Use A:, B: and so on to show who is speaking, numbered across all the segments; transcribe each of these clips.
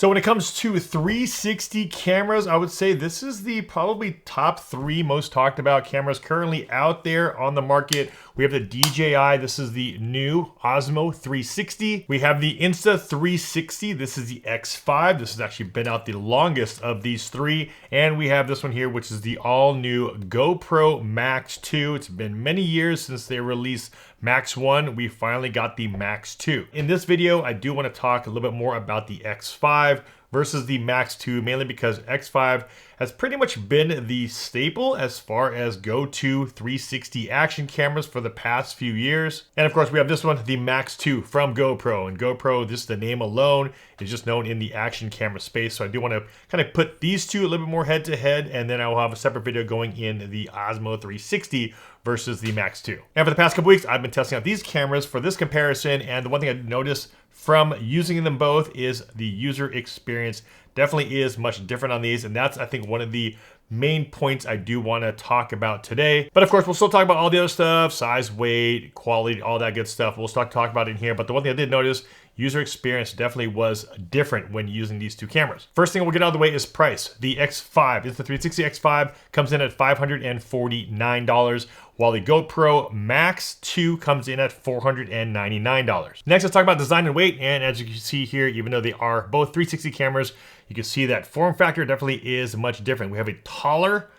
A: So when it comes to 360 cameras, I would say this is the probably top 3 most talked about cameras currently out there on the market. We have the DJI, this is the new Osmo 360. We have the Insta360, this is the X5. This has actually been out the longest of these 3. And we have this one here, which is the all new GoPro Max 2. It's been many years since they released Max 1. We finally got the Max 2. In this video, I do want to talk a little bit more about the X5 versus the Max 2, mainly because X5 has pretty much been the staple as far as go-to 360 action cameras for the past few years. And of course, we have this one, the Max 2 from GoPro. And GoPro, just the name alone, is just known in the action camera space. So I do want to kind of put these two a little bit more head to head, and then I will have a separate video going in the Osmo 360 versus the Max 2. And for the past couple weeks, I've been testing out these cameras for this comparison, and the one thing I noticed from using them both is the user experience definitely is much different on these, and that's, I think, one of the main points I do want to talk about today. But of course, we'll still talk about all the other stuff, size, weight, quality, all that good stuff. We'll start talk about it in here, but the one thing I did notice, user experience definitely was different when using these two cameras. First thing we'll get out of the way is price. The X5, it's the 360 X5, comes in at $549, while the GoPro Max 2 comes in at $499. Next, let's talk about design and weight. And as you can see here, even though they are both 360 cameras, you can see that form factor definitely is much different. We have a taller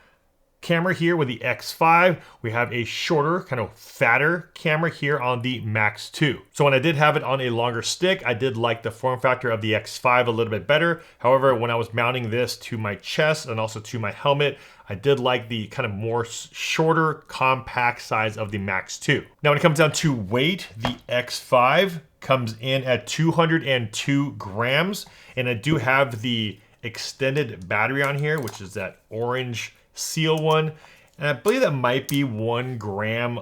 A: camera here with the X5. We have a shorter, kind of fatter camera here on the Max 2. So when I did have it on a longer stick, I did like the form factor of the X5 a little bit better. However, when I was mounting this to my chest and also to my helmet, I did like the kind of more shorter, compact size of the Max 2. Now, when it comes down to weight, the X5 comes in at 202 grams. And I do have the extended battery on here, which is that orange seal one, and I believe that might be 1 gram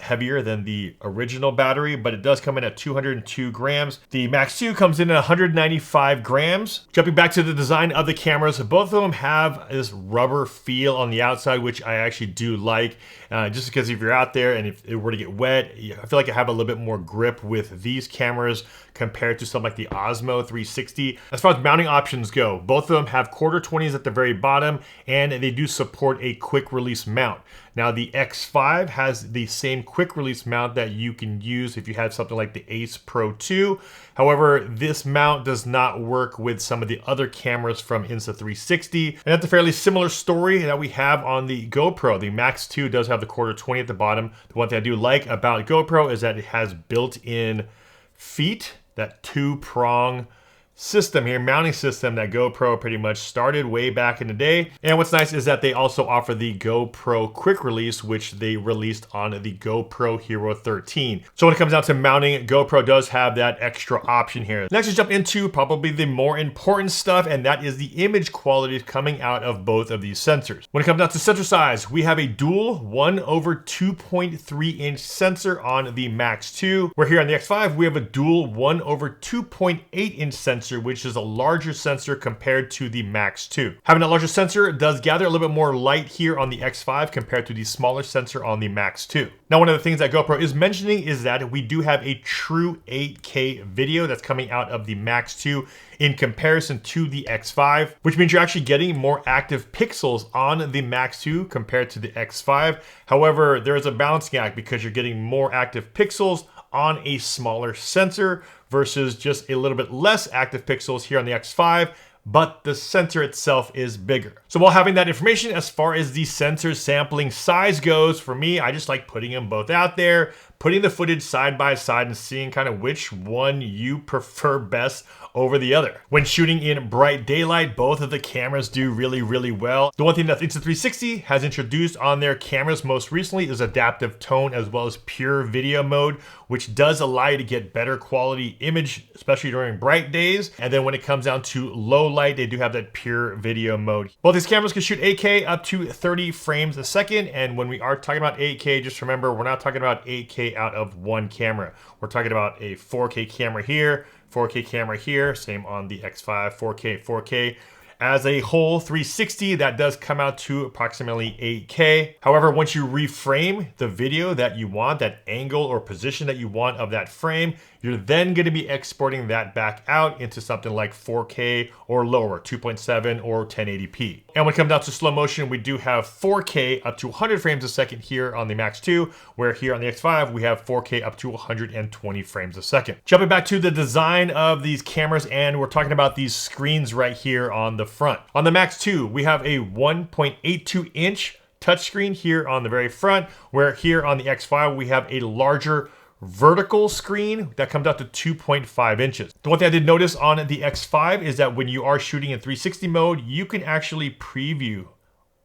A: heavier than the original battery, but it does come in at 202 grams. The Max 2 comes in at 195 grams. Jumping back to the design of the cameras, both of them have this rubber feel on the outside, which I actually do like, just because if you're out there and if it were to get wet, I feel like I have a little bit more grip with these cameras compared to something like the Osmo 360. As far as mounting options go, both of them have quarter 20s at the very bottom, and they do support a quick release mount. Now, the X5 has the same quick release mount that you can use if you have something like the Ace Pro 2. However, this mount does not work with some of the other cameras from Insta360. And that's a fairly similar story that we have on the GoPro. The Max 2 does have the quarter 20 at the bottom. The one thing I do like about GoPro is that it has built-in feet, that 2-prong system here, mounting system that GoPro pretty much started way back in the day. And what's nice is that they also offer the GoPro quick release, which they released on the GoPro Hero 13. So when it comes down to mounting, GoPro does have that extra option here. Next, let's jump into probably the more important stuff, and that is the image quality coming out of both of these sensors. When it comes down to sensor size, we have a dual 1/2.3 inch sensor on the Max 2, where here on the X5, we have a dual 1/2.8 inch sensor, which is a larger sensor compared to the Max 2. Having a larger sensor does gather a little bit more light here on the X5 compared to the smaller sensor on the Max 2. Now, one of the things that GoPro is mentioning is that we do have a true 8K video that's coming out of the Max 2 in comparison to the X5, which means you're actually getting more active pixels on the Max 2 compared to the X5. However, there is a balancing act because you're getting more active pixels on a smaller sensor versus just a little bit less active pixels here on the X5, but the sensor itself is bigger. So while having that information, as far as the sensor sampling size goes, for me, I just like putting them both out there, putting the footage side by side and seeing kind of which one you prefer best over the other. When shooting in bright daylight, both of the cameras do really well. The one thing that Insta360 has introduced on their cameras most recently is adaptive tone as well as pure video mode, which does allow you to get better quality image, especially during bright days. And then when it comes down to low light, they do have that pure video mode. Both these cameras can shoot 8K up to 30 frames a second. And when we are talking about 8K, just remember, we're not talking about 8K out of one camera. We're talking about a 4K camera here, 4K camera here, same on the X5, 4K. As a whole 360, that does come out to approximately 8K. However, once you reframe the video that you want, that angle or position that you want of that frame, you're then going to be exporting that back out into something like 4K or lower, 2.7 or 1080p. And when it comes down to slow motion, we do have 4K up to 100 frames a second here on the Max 2, where here on the X5, we have 4K up to 120 frames a second. Jumping back to the design of these cameras, and we're talking about these screens right here on the front. On the Max 2, we have a 1.82 inch touchscreen here on the very front, where here on the X5, we have a larger vertical screen that comes out to 2.5 inches. The one thing I did notice on the X5 is that when you are shooting in 360 mode, you can actually preview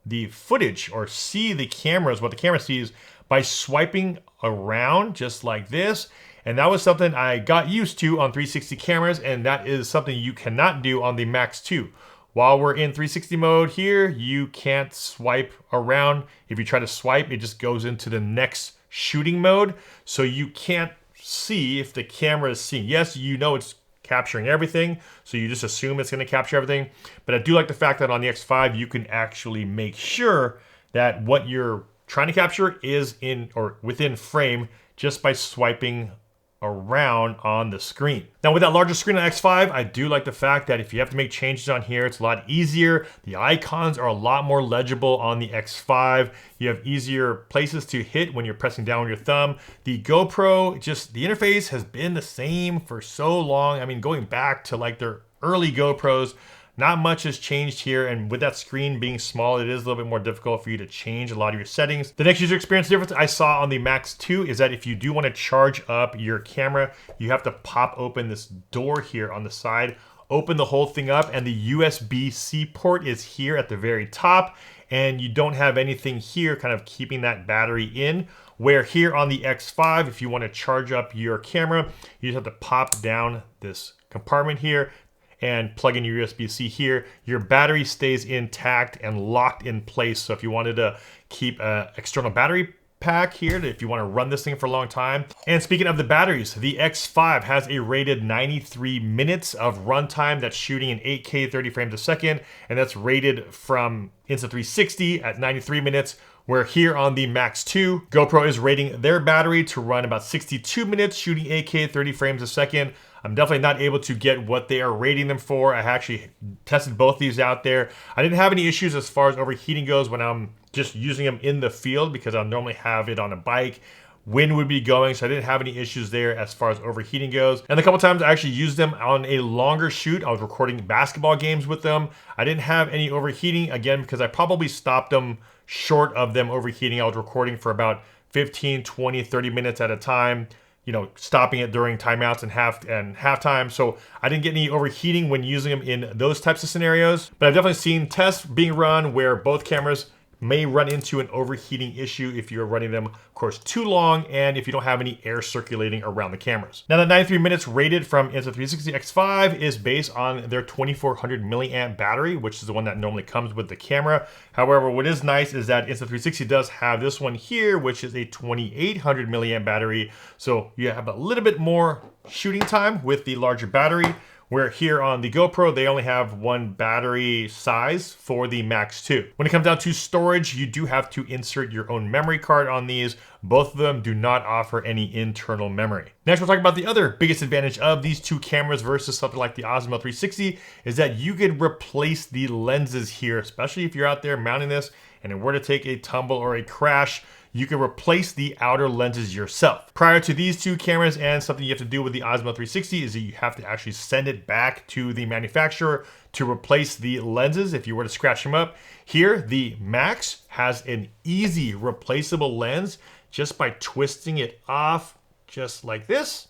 A: the footage or see the cameras, what the camera sees, by swiping around just like this. And that was something I got used to on 360 cameras, and that is something you cannot do on the Max 2. While we're in 360 mode here, you can't swipe around. If you try to swipe, it just goes into the next shooting mode. So you can't see if the camera is seeing. Yes, you know it's capturing everything, so you just assume it's going to capture everything. But I do like the fact that on the X5, you can actually make sure that what you're trying to capture is in or within frame just by swiping around on the screen. Now with that larger screen on X5, I do like the fact that if you have to make changes on here, it's a lot easier. The icons are a lot more legible on the X5. You have easier places to hit when you're pressing down with your thumb. The GoPro, just the interface has been the same for so long. I mean, going back to like their early GoPros, not much has changed here, and with that screen being small, it is a little bit more difficult for you to change a lot of your settings. The next user experience difference I saw on the Max 2 is that if you do want to charge up your camera, you have to pop open this door here on the side, open the whole thing up, and the USB-C port is here at the very top, and you don't have anything here kind of keeping that battery in. Where here on the X5, if you want to charge up your camera, you just have to pop down this compartment here and plug in your USB-C here. Your battery stays intact and locked in place. So if you wanted to keep an external battery pack here, if you want to run this thing for a long time. And speaking of the batteries, the X5 has a rated 93 minutes of runtime that's shooting in 8K 30 frames a second, and that's rated from Insta360 at 93 minutes, where here on the Max 2, GoPro is rating their battery to run about 62 minutes, shooting 8K 30 frames a second. I'm definitely not able to get what they are rating them for. I actually tested both these out there. I didn't have any issues as far as overheating goes when I'm just using them in the field, because I'll normally have it on a bike. Wind would be going, so I didn't have any issues there as far as overheating goes. And a couple times I actually used them on a longer shoot. I was recording basketball games with them. I didn't have any overheating, again, because I probably stopped them short of them overheating. I was recording for about 15, 20, 30 minutes at a time, you know, stopping it during timeouts and halftime. So I didn't get any overheating when using them in those types of scenarios. But I've definitely seen tests being run where both cameras may run into an overheating issue if you're running them, of course, too long and if you don't have any air circulating around the cameras. Now, the 93 minutes rated from Insta360 X5 is based on their 2400 milliamp battery, which is the one that normally comes with the camera. However, what is nice is that Insta360 does have this one here, which is a 2800 milliamp battery. So you have a little bit more shooting time with the larger battery, where here on the GoPro, they only have one battery size for the Max 2. When it comes down to storage, you do have to insert your own memory card on these. Both of them do not offer any internal memory. Next, we'll talk about the other biggest advantage of these two cameras versus something like the Osmo 360 is that you could replace the lenses here, especially if you're out there mounting this and it were to take a tumble or a crash. You can replace the outer lenses yourself. Prior to these two cameras, and something you have to do with the Osmo 360 is that you have to actually send it back to the manufacturer to replace the lenses if you were to scratch them up. Here, the Max has an easy replaceable lens just by twisting it off just like this.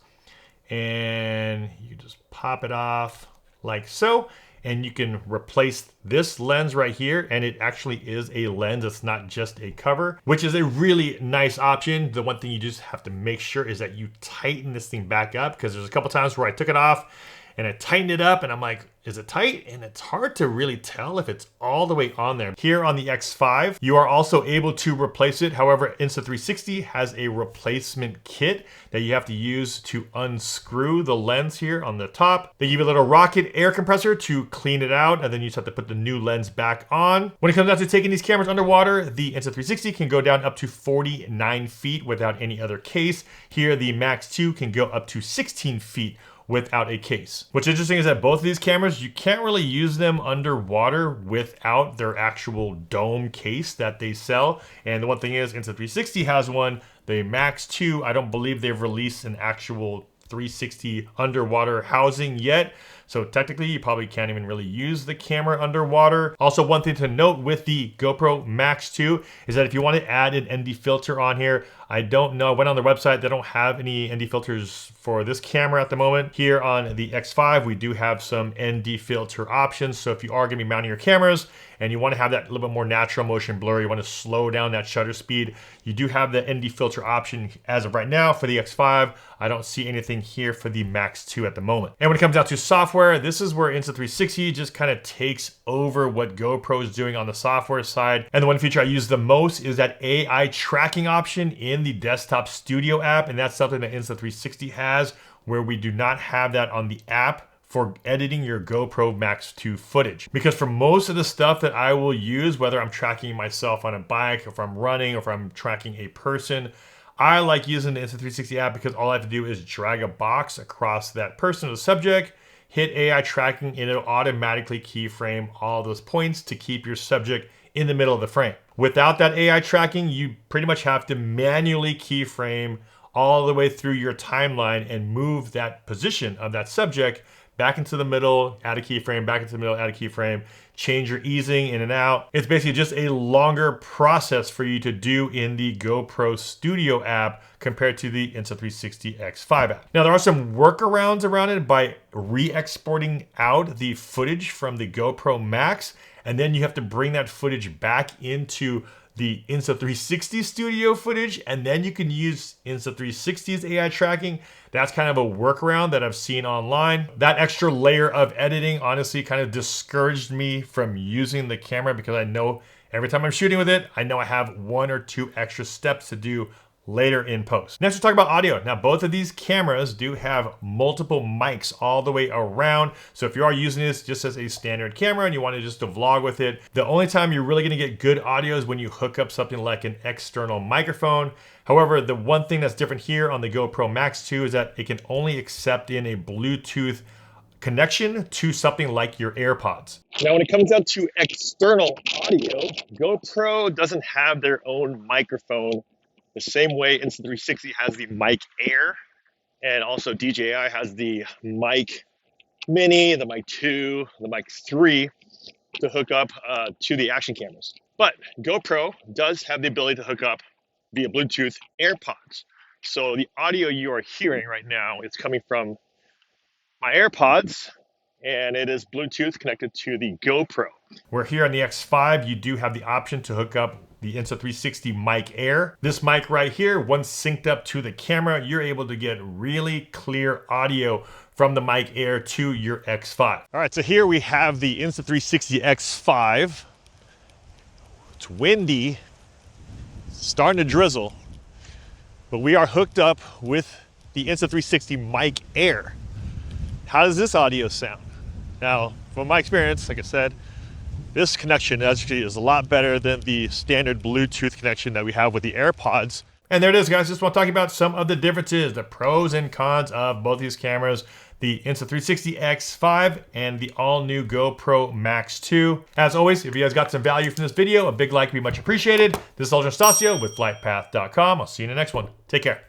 A: And you just pop it off like so. And you can replace this lens right here, and it actually is a lens. It's not just a cover, which is a really nice option. The one thing you just have to make sure is that you tighten this thing back up, because there's a couple times where I took it off and I tightened it up and I'm like, is it tight? And it's hard to really tell if it's all the way on there. Here on the X5, you are also able to replace it. However, Insta360 has a replacement kit that you have to use to unscrew the lens here on the top. They give you a little rocket air compressor to clean it out, and then you just have to put the new lens back on. When it comes down to taking these cameras underwater, the Insta360 can go down up to 49 feet without any other case. Here, the Max 2 can go up to 16 feet without a case. What's interesting is that both of these cameras, you can't really use them underwater without their actual dome case that they sell. And the one thing is, Insta360 has one. The Max 2, I don't believe they've released an actual 360 underwater housing yet. So technically you probably can't even really use the camera underwater. Also, one thing to note with the GoPro Max 2 is that if you want to add an ND filter on here, I don't know, I went on their website, they don't have any ND filters for this camera at the moment. Here on the X5, we do have some ND filter options. So if you are gonna be mounting your cameras and you wanna have that little bit more natural motion blur, you wanna slow down that shutter speed, you do have the ND filter option as of right now for the X5. I don't see anything here for the Max 2 at the moment. And when it comes down to software, this is where Insta360 just kind of takes over what GoPro is doing on the software side. And the one feature I use the most is that AI tracking option in the desktop studio app. And that's something that Insta360 has, where we do not have that on the app for editing your GoPro Max 2 footage. Because for most of the stuff that I will use, whether I'm tracking myself on a bike, if I'm running, or if I'm tracking a person, I like using the Insta360 app because all I have to do is drag a box across that person or the subject, hit AI tracking, and it'll automatically keyframe all those points to keep your subject in the middle of the frame. Without that AI tracking, you pretty much have to manually keyframe all the way through your timeline and move that position of that subject back into the middle, add a keyframe, back into the middle, add a keyframe, change your easing in and out. It's basically just a longer process for you to do in the GoPro Studio app compared to the Insta360 X5 app. Now, there are some workarounds around it by re-exporting out the footage from the GoPro Max, and then you have to bring that footage back into the Insta360 studio footage, and then you can use Insta360's AI tracking. That's kind of a workaround that I've seen online. That extra layer of editing honestly kind of discouraged me from using the camera because I know every time I'm shooting with it, I know I have 1 or 2 extra steps to do later in post. Next, we'll talk about audio. Now, both of these cameras do have multiple mics all the way around. So if you are using this just as a standard camera and you want to just to vlog with it, the only time you're really gonna get good audio is when you hook up something like an external microphone. However, the one thing that's different here on the GoPro Max 2 is that it can only accept in a Bluetooth connection to something like your AirPods. Now, when it comes down to external audio, GoPro doesn't have their own microphone the same way Insta360 has the Mic Air, and also DJI has the Mic Mini, the Mic 2, the Mic 3 to hook up to the action cameras. But GoPro does have the ability to hook up via Bluetooth AirPods. So the audio you are hearing right now is coming from my AirPods, and it is Bluetooth connected to the GoPro. Where here on the X5, you do have the option to hook up the Insta360 Mic Air. This mic right here, once synced up to the camera, you're able to get really clear audio from the Mic Air to your X5. All right, so here we have the Insta360 X5. It's windy, starting to drizzle, but we are hooked up with the Insta360 Mic Air. How does this audio sound? Now, from my experience, like I said, this connection actually is a lot better than the standard Bluetooth connection that we have with the AirPods. And there it is, guys. Just want to talk about some of the differences, the pros and cons of both these cameras, the Insta360 X5 and the all-new GoPro Max 2. As always, if you guys got some value from this video, a big like would be much appreciated. This is Aljon Stasio with FlytPath.com. I'll see you in the next one. Take care.